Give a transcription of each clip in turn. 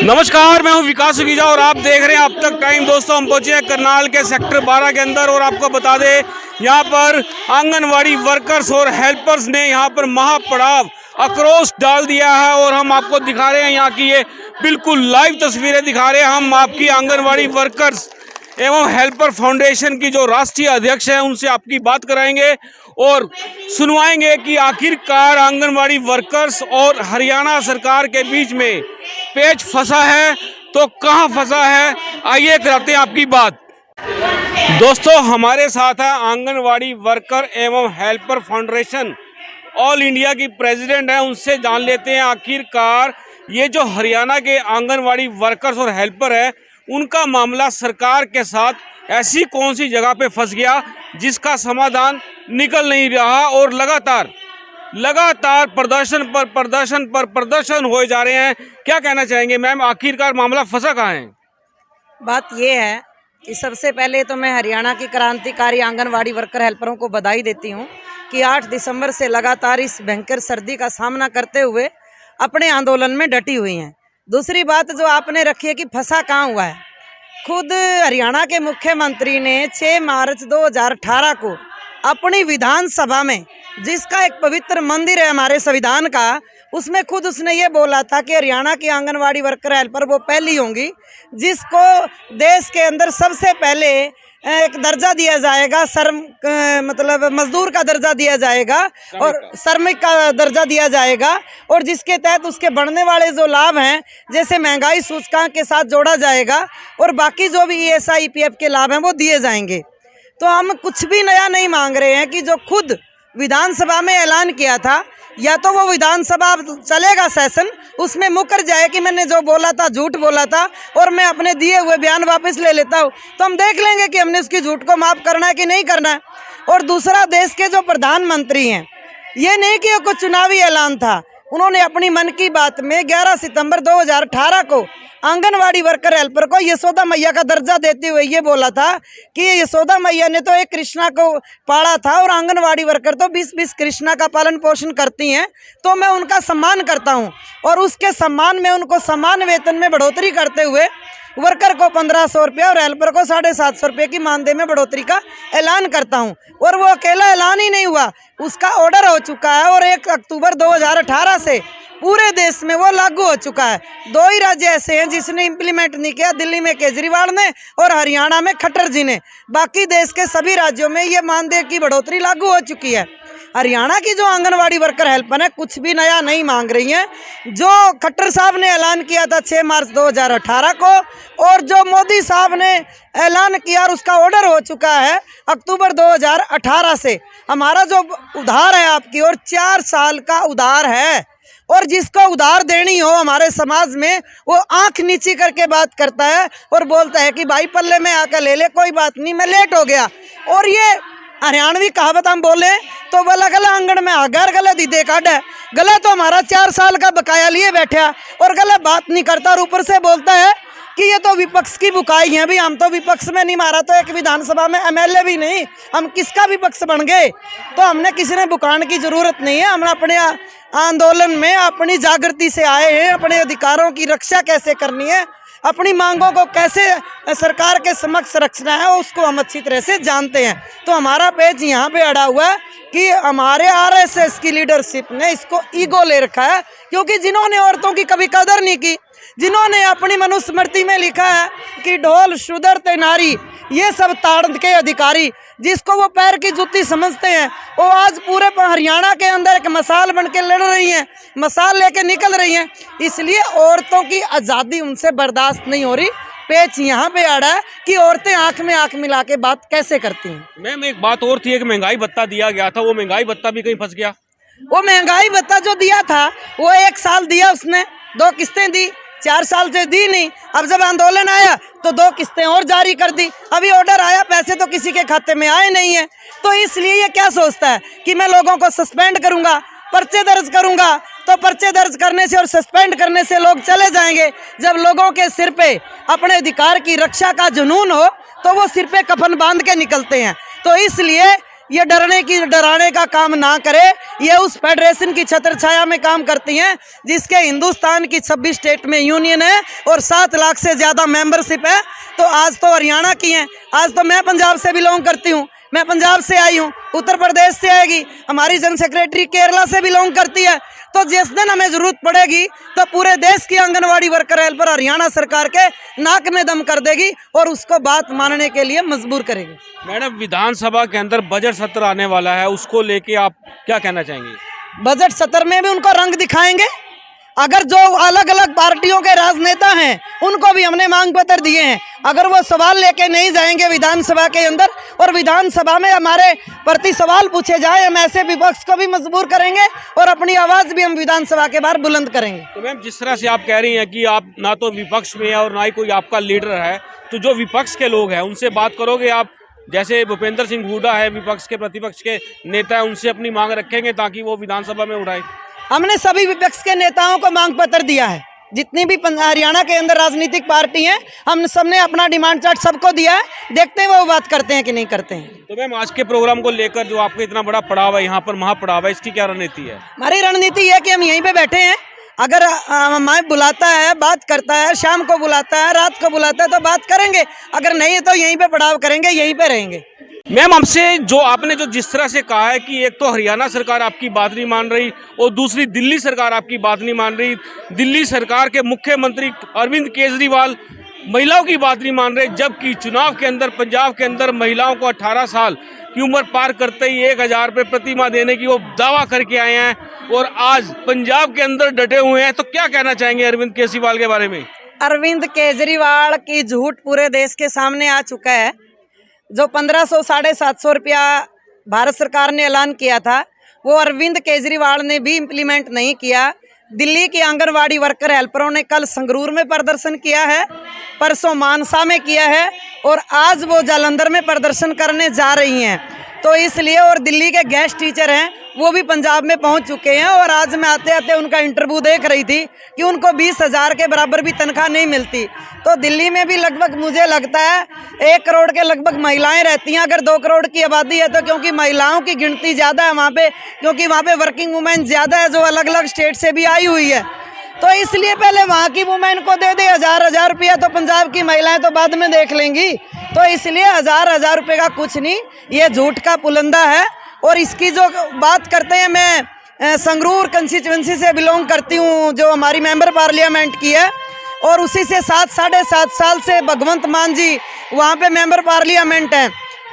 नमस्कार, मैं हूं विकास सुगीजा और आप देख रहे हैं अब तक टाइम। दोस्तों, हम पहुंचे हैं करनाल के सेक्टर 12 के अंदर और आपको बता दें यहां पर आंगनवाड़ी वर्कर्स और हेल्पर्स ने यहां पर महापड़ाव आक्रोश डाल दिया है और हम आपको दिखा रहे हैं यहां की ये बिल्कुल लाइव तस्वीरें दिखा रहे हैं। हम आपकी आंगनवाड़ी वर्कर्स एवं हेल्पर फाउंडेशन की जो राष्ट्रीय अध्यक्ष हैं उनसे आपकी बात कराएंगे और सुनवाएंगे कि आखिरकार आंगनवाड़ी वर्कर्स और हरियाणा सरकार के बीच में पेच फंसा है तो कहां फंसा है, आइए कराते हैं आपकी बात। दोस्तों, हमारे साथ है आंगनवाड़ी वर्कर एवं हेल्पर फाउंडेशन ऑल इंडिया की प्रेसिडेंट है, उनसे जान लेते हैं आखिरकार ये जो हरियाणा के आंगनवाड़ी वर्कर्स और हेल्पर है उनका मामला सरकार के साथ ऐसी कौन सी जगह पे फंस गया जिसका समाधान निकल नहीं रहा और लगातार प्रदर्शन हो जा रहे हैं। क्या कहना चाहेंगे मैम, आखिरकार मामला फंसा कहाँ है? बात ये है कि सबसे पहले तो मैं हरियाणा की क्रांतिकारी आंगनवाड़ी वर्कर हेल्परों को बधाई देती हूँ कि 8 दिसंबर से लगातार इस भयंकर सर्दी का सामना करते हुए अपने आंदोलन में डटी हुई हैं। दूसरी बात जो आपने रखी है कि फंसा कहाँ हुआ है, खुद हरियाणा के मुख्यमंत्री ने 6 मार्च 2018 को अपनी विधानसभा में, जिसका एक पवित्र मंदिर है हमारे संविधान का, उसमें खुद उसने ये बोला था कि हरियाणा की आंगनवाड़ी वर्कर हेल्पर वो पहली होंगी जिसको देश के अंदर सबसे पहले एक दर्जा दिया जाएगा, मतलब मजदूर का दर्जा दिया जाएगा और श्रमिक का दर्जा दिया जाएगा, और जिसके तहत उसके बढ़ने वाले जो लाभ हैं जैसे महंगाई सूचकांक के साथ जोड़ा जाएगा और बाकी जो भी ESI EPF के लाभ हैं वो दिए जाएंगे। तो हम कुछ भी नया नहीं मांग रहे हैं कि जो खुद विधानसभा में ऐलान किया था, या तो वो विधानसभा चलेगा सेशन, उसमें मुकर जाए कि मैंने जो बोला था झूठ बोला था और मैं अपने दिए हुए बयान वापस ले लेता हूँ, तो हम देख लेंगे कि हमने उसकी झूठ को माफ़ करना है कि नहीं करना है। और दूसरा, देश के जो प्रधानमंत्री हैं, ये नहीं कि कोई चुनावी ऐलान था, उन्होंने अपनी मन की बात में 11 सितंबर 2018 को आंगनवाड़ी वर्कर हेल्पर को यशोदा मैया का दर्जा देते हुए ये बोला था कि यशोदा मैया ने तो एक कृष्णा को पाला था और आंगनवाड़ी वर्कर तो 20-20 कृष्णा का पालन पोषण करती हैं, तो मैं उनका सम्मान करता हूं और उसके सम्मान में उनको समान वेतन में बढ़ोतरी करते हुए वर्कर को 1500 रुपये और हेल्पर को 750 रुपये की मानदेय में बढ़ोतरी का ऐलान करता हूं। और वो अकेला ऐलान ही नहीं हुआ, उसका ऑर्डर हो चुका है और 1 अक्टूबर 2018 से पूरे देश में वो लागू हो चुका है। 2 ही राज्य ऐसे हैं जिसने इम्प्लीमेंट नहीं किया, दिल्ली में केजरीवाल ने और हरियाणा में खट्टर जी ने। बाकी देश के सभी राज्यों में ये मानदेय की बढ़ोतरी लागू हो चुकी है। हरियाणा की जो आंगनवाड़ी वर्कर हेल्पर है कुछ भी नया नहीं मांग रही हैं। जो खट्टर साहब ने ऐलान किया था 6 मार्च 2018 को और जो मोदी साहब ने ऐलान किया और उसका ऑर्डर हो चुका है अक्टूबर 2018 से, हमारा जो उधार है आपकी और 4 साल का उधार है, और जिसको उधार देनी हो हमारे समाज में वो आंख नीची करके बात करता है और बोलता है कि भाई पल्ले में आकर ले ले, कोई बात नहीं, मैं लेट हो गया। और ये हरियाणवी कहावत हम बोले तो बोला गला आंगन में आगर गला दीदे काट है, गला तो हमारा 4 साल का बकाया लिए बैठा और गला बात नहीं करता और ऊपर से बोलता है कि ये तो विपक्ष की बुकाई है। भी हम तो विपक्ष में नहीं, मारा तो एक विधानसभा में MLA भी नहीं, हम किसका विपक्ष बन गए? तो हमने किसी ने बुकाने की जरूरत नहीं है, हम अपने आंदोलन में अपनी जागृति से आए हैं, अपने अधिकारों की रक्षा कैसे करनी है, अपनी मांगों को कैसे सरकार के समक्ष रखना है उसको हम अच्छी तरह से जानते हैं। तो हमारा पेज यहाँ पे अड़ा हुआ है कि हमारे RSS की लीडरशिप ने इसको ईगो ले रखा है, क्योंकि जिन्होंने औरतों की कभी कदर नहीं की, जिन्होंने अपनी मनुस्मृति में लिखा है कि ढोल सुधरते नारी, ये सब ताड़ के अधिकारी, जिसको वो पैर की जुत्ती समझते हैं, वो आज पूरे हरियाणा के अंदर एक मसाल बन के लड़ रही हैं, मसाल लेके निकल रही हैं। इसलिए औरतों की आज़ादी उनसे बर्दाश्त नहीं हो रही। पेच यहाँ पे आ रहा है कि औरतें आंख में आंख मिला के बात कैसे करती हैं। मैम, एक बात और थी, एक महंगाई भत्ता दिया गया था, वो महंगाई भत्ता भी कहीं फंस गया? वो महंगाई भत्ता जो दिया था वो 1 साल दिया, उसने 2 किस्तें दी, 4 साल से दी नहीं। अब जब आंदोलन आया तो 2 किस्तें और जारी कर दी, अभी ऑर्डर आया, पैसे तो किसी के खाते में आए नहीं है। तो इसलिए ये क्या सोचता है कि मैं लोगों को सस्पेंड करूंगा, पर्चे दर्ज करूंगा, तो पर्चे दर्ज करने से और सस्पेंड करने से लोग चले जाएंगे। जब लोगों के सिर पे अपने अधिकार की रक्षा का जुनून हो तो वो सिर पे कफन बांध के निकलते हैं। तो इसलिए ये डराने का काम ना करे। ये उस फेडरेशन की छत्र छाया में काम करती हैं जिसके हिंदुस्तान की 26 स्टेट में यूनियन है और 7 लाख से ज़्यादा मेंबरशिप है। तो आज तो हरियाणा की हैं, आज तो मैं पंजाब से बिलोंग करती हूँ, मैं पंजाब से आई हूँ, उत्तर प्रदेश से आएगी, हमारी जनरल सेक्रेटरी केरला से बिलोंग करती है। तो जिस दिन हमें जरूरत पड़ेगी तो पूरे देश की आंगनवाड़ी वर्कर हेल्पर हरियाणा सरकार के नाक में दम कर देगी और उसको बात मानने के लिए मजबूर करेगी। मैडम, विधानसभा के अंदर बजट सत्र आने वाला है, उसको लेके आप क्या कहना चाहेंगे? बजट सत्र में भी उनको रंग दिखाएंगे। अगर जो अलग अलग पार्टियों के राजनेता हैं उनको भी हमने मांग पत्र दिए हैं, अगर वो सवाल लेके नहीं जाएंगे विधानसभा के अंदर और विधानसभा में हमारे प्रति सवाल पूछे जाए, हम ऐसे विपक्ष को भी मजबूर करेंगे और अपनी आवाज भी हम विधानसभा के बाहर बुलंद करेंगे। तो मैम, जिस तरह से आप कह रही हैं कि आप ना तो विपक्ष में है और ना ही कोई आपका लीडर है, तो जो विपक्ष के लोग हैं उनसे बात करोगे आप? जैसे भूपेंद्र सिंह हुड्डा है, विपक्ष के प्रतिपक्ष के नेता है, उनसे अपनी मांग रखेंगे ताकि वो विधानसभा में उठाए? हमने सभी विपक्ष के नेताओं को मांग पत्र दिया है, जितनी भी हरियाणा के अंदर राजनीतिक पार्टी हैं, हम सबने अपना डिमांड चार्ट सबको दिया है। देखते हैं वो बात करते हैं कि नहीं करते हैं। तो मैम, आज के प्रोग्राम को लेकर जो आपका इतना बड़ा पड़ाव है, यहाँ पर महापड़ाव है, इसकी क्या रणनीति है? हमारी रणनीति है कि हम यहीं पे बैठे हैं, अगर हमें बुलाता है, बात करता है, शाम को बुलाता है, रात को बुलाता है तो बात करेंगे, अगर नहीं है तो यहीं पे पड़ाव करेंगे, यहीं पे रहेंगे। मैम, हमसे जो आपने जो जिस तरह से कहा है कि एक तो हरियाणा सरकार आपकी बात नहीं मान रही और दूसरी दिल्ली सरकार आपकी बात नहीं मान रही, दिल्ली सरकार के मुख्यमंत्री अरविंद केजरीवाल महिलाओं की बात नहीं मान रहे, जबकि चुनाव के अंदर पंजाब के अंदर महिलाओं को 18 साल की उम्र पार करते ही 1000 रुपये प्रति माह देने की वो दावा करके आए हैं और आज पंजाब के अंदर डटे हुए हैं। तो क्या कहना चाहेंगे अरविंद केजरीवाल के बारे में? अरविंद केजरीवाल की झूठ पूरे देश के सामने आ चुका है। जो 1500 750 रुपया भारत सरकार ने ऐलान किया था वो अरविंद केजरीवाल ने भी इम्प्लीमेंट नहीं किया। दिल्ली की आंगनवाड़ी वर्कर हेल्परों ने कल संगरूर में प्रदर्शन किया है, परसों मानसा में किया है और आज वो जालंधर में प्रदर्शन करने जा रही हैं। तो इसलिए, और दिल्ली के गेस्ट टीचर हैं वो भी पंजाब में पहुंच चुके हैं और आज मैं आते आते उनका इंटरव्यू देख रही थी कि उनको 20,000 के बराबर भी तनख्वाह नहीं मिलती। तो दिल्ली में भी लगभग मुझे लगता है 1 करोड़ के लगभग महिलाएं रहती हैं। अगर 2 करोड़ की आबादी है तो क्योंकि महिलाओं की गिनती ज़्यादा है वहाँ पे, क्योंकि वहाँ पे वर्किंग वुमेन ज़्यादा है जो अलग अलग स्टेट से भी आई हुई है। तो इसलिए पहले वहाँ की वुमेन को दे 1000 रुपया, तो पंजाब की महिलाएं तो बाद में देख लेंगी। तो इसलिए 1000 रुपये का कुछ नहीं, ये झूठ का पुलंदा है। और इसकी जो बात करते हैं, मैं संगरूर कंस्टिट्यूंसी से बिलोंग करती हूँ जो हमारी मेंबर पार्लियामेंट की है और उसी से 7-7.5 साल से भगवंत मान जी वहाँ पे मेंबर पार्लियामेंट हैं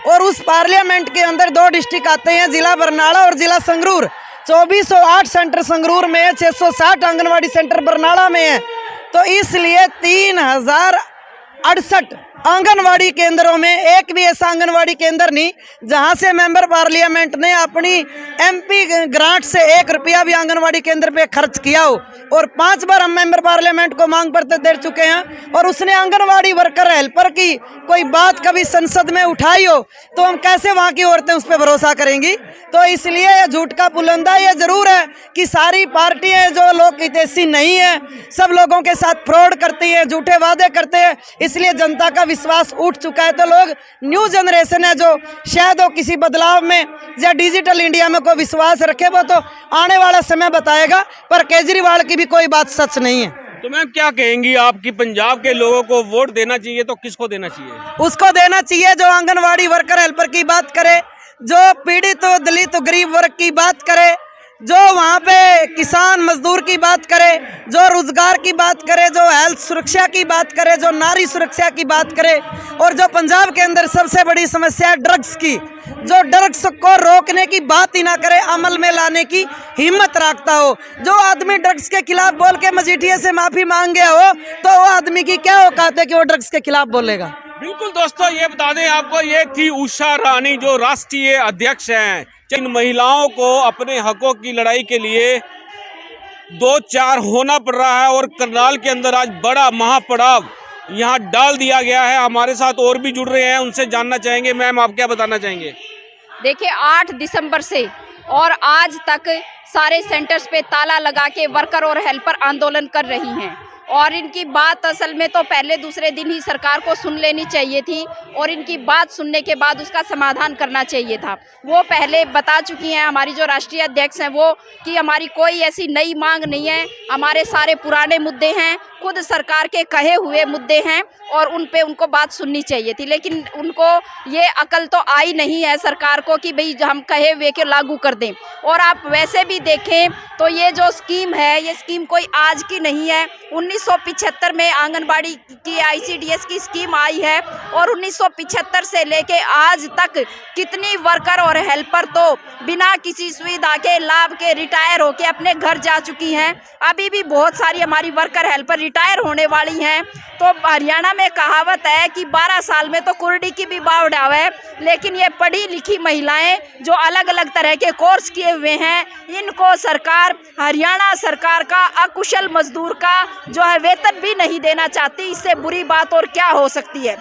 और उस पार्लियामेंट के अंदर 2 डिस्ट्रिक्ट आते हैं, जिला बरनाला और जिला संगरूर। 2408 सेंटर संगरूर में है, 660 आंगनवाड़ी सेंटर बरनाला में है। तो इसलिए 3068 आंगनवाड़ी केंद्रों में एक भी ऐसा आंगनवाड़ी केंद्र नहीं जहां से मेंबर पार्लियामेंट ने अपनी एमपी ग्रांट से 1 रुपया भी आंगनवाड़ी केंद्र पे खर्च किया हो। और 5 बार हम मेंबर पार्लियामेंट को मांग पत्र दे चुके हैं और उसने आंगनवाड़ी वर्कर हेल्पर की कोई बात कभी संसद में उठाई हो तो हम कैसे वहाँ की औरतें उस पर भरोसा करेंगी। तो इसलिए ये झूठ का पुलंदा। ये जरूर है कि सारी पार्टियां जो लोक हितैषी नहीं है, सब लोगों के साथ फ्रॉड करती है, झूठे वादे करते हैं, इसलिए जनता का विश्वास उठ चुका है। तो लोग, न्यू जनरेशन है जो शायद वो किसी बदलाव में या डिजिटल इंडिया में कोई विश्वास रखे, वो तो आने वाला समय बताएगा। पर केजरीवाल की भी कोई बात सच नहीं है। तो मैम, क्या कहेंगी आप कि पंजाब के लोगों को वोट देना चाहिए तो किसको देना चाहिए? उसको देना चाहिए जो आंगनवाड़ी वर्कर हेल्पर की बात करे, जो पीड़ित दलित गरीब वर्ग की बात करे, जो वहाँ पे किसान मजदूर की बात करे, जो रोजगार की बात करे, जो हेल्थ सुरक्षा की बात करे, जो नारी सुरक्षा की बात करे और जो पंजाब के अंदर सबसे बड़ी समस्या है ड्रग्स की, जो ड्रग्स को रोकने की बात ही ना करे, अमल में लाने की हिम्मत रखता हो। जो आदमी ड्रग्स के खिलाफ बोल के मजीठिया से माफी मांग गया हो तो वो आदमी की क्या औकात है कि वो ड्रग्स के खिलाफ बोलेगा। बिल्कुल दोस्तों, ये बता दें आपको, ये थी उषा रानी जो राष्ट्रीय अध्यक्ष हैं। इन महिलाओं को अपने हकों की लड़ाई के लिए 2-4 होना पड़ रहा है और करनाल के अंदर आज बड़ा महापड़ाव यहाँ डाल दिया गया है। हमारे साथ और भी जुड़ रहे हैं, उनसे जानना चाहेंगे। मैम, आप क्या बताना चाहेंगे? देखिए, 8 दिसंबर से और आज तक सारे सेंटर्स पे ताला लगा के वर्कर और हेल्पर आंदोलन कर रही हैं और इनकी बात असल में तो पहले दूसरे दिन ही सरकार को सुन लेनी चाहिए थी और इनकी बात सुनने के बाद उसका समाधान करना चाहिए था। वो पहले बता चुकी हैं हमारी जो राष्ट्रीय अध्यक्ष हैं वो कि हमारी कोई ऐसी नई मांग नहीं है, हमारे सारे पुराने मुद्दे हैं, खुद सरकार के कहे हुए मुद्दे हैं और उन पे उनको बात सुननी चाहिए थी। लेकिन उनको ये अकल तो आई नहीं है सरकार को कि भाई हम कहे हुए के लागू कर दें। और आप वैसे भी देखें तो ये जो स्कीम है ये स्कीम कोई आज की नहीं है। 1975 में आंगनबाड़ी की ICDS की स्कीम आई है और 1975 से लेके आज तक कितनी वर्कर और हेल्पर तो बिना किसी सुविधा के लाभ के रिटायर होके अपने घर जा चुकी हैं। अभी भी बहुत सारी हमारी वर्कर हेल्पर रिटायर होने वाली हैं। तो हरियाणा में कहावत है कि 12 साल में तो कुर्डी की भी बाव डावे, लेकिन ये पढ़ी लिखी महिलाएं जो अलग अलग तरह के कोर्स किए हुए हैं इनको सरकार, हरियाणा सरकार का अकुशल मजदूर का जो है वेतन भी नहीं देना चाहती। इससे बुरी बात और क्या हो सकती है।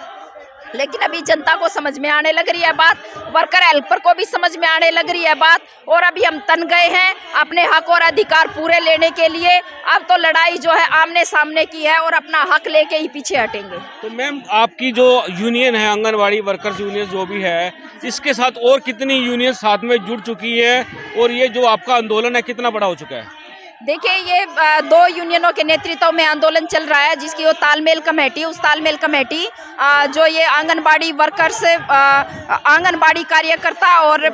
लेकिन अभी जनता को समझ में आने लग रही है बात, वर्कर हेल्पर को भी समझ में आने लग रही है बात और अभी हम तन गए हैं अपने हक और अधिकार पूरे लेने के लिए। अब तो लड़ाई जो है आमने सामने की है और अपना हक लेके ही पीछे हटेंगे। तो मैम आपकी जो यूनियन है आंगनवाड़ी वर्कर्स यूनियन जो भी है, इसके साथ और कितनी यूनियन साथ में जुड़ चुकी है और ये जो आपका आंदोलन है कितना बड़ा हो चुका है? देखिए ये 2 यूनियनों के नेतृत्व में आंदोलन चल रहा है जिसकी वो तालमेल कमेटी, उस तालमेल कमेटी जो ये आंगनबाड़ी वर्कर्स, आंगनबाड़ी कार्यकर्ता और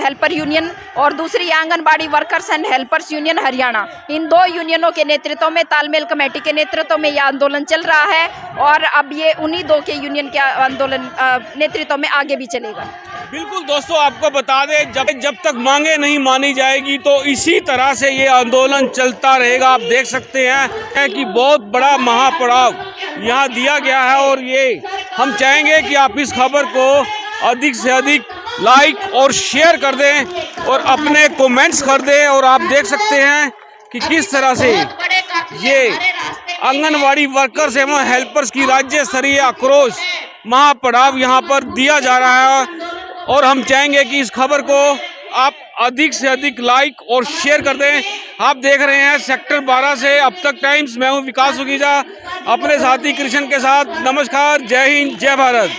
हेल्पर यूनियन और दूसरी anganwadi workers and helpers union Haryana, इन 2 यूनियनों के नेतृत्व में, तालमेल कमेटी के नेतृत्व में ये आंदोलन चल रहा है और अब ये उन्हीं 2 के यूनियन के आंदोलन नेतृत्व में आगे भी चलेगा। बिल्कुल दोस्तों, आपको बता दें जब तक मांगे नहीं मानी जाएगी तो इसी तरह से ये आंदोलन चलता रहेगा। आप देख सकते हैं कि बहुत बड़ा महापड़ाव यहाँ दिया गया है और ये हम चाहेंगे कि आप इस खबर को अधिक से अधिक लाइक और शेयर कर दें और अपने कमेंट्स कर दें। और आप देख सकते हैं कि किस तरह से ये आंगनवाड़ी वर्कर्स एवं हेल्पर्स की राज्य स्तरीय आक्रोश महापड़ाव यहाँ पर दिया जा रहा है और हम चाहेंगे कि इस खबर को आप अधिक से अधिक लाइक और शेयर कर दें। आप देख रहे हैं सेक्टर 12 से अब तक टाइम्स, मैं हूं विकास सुगीजा अपने साथी कृष्ण के साथ। नमस्कार, जय हिंद, जय भारत।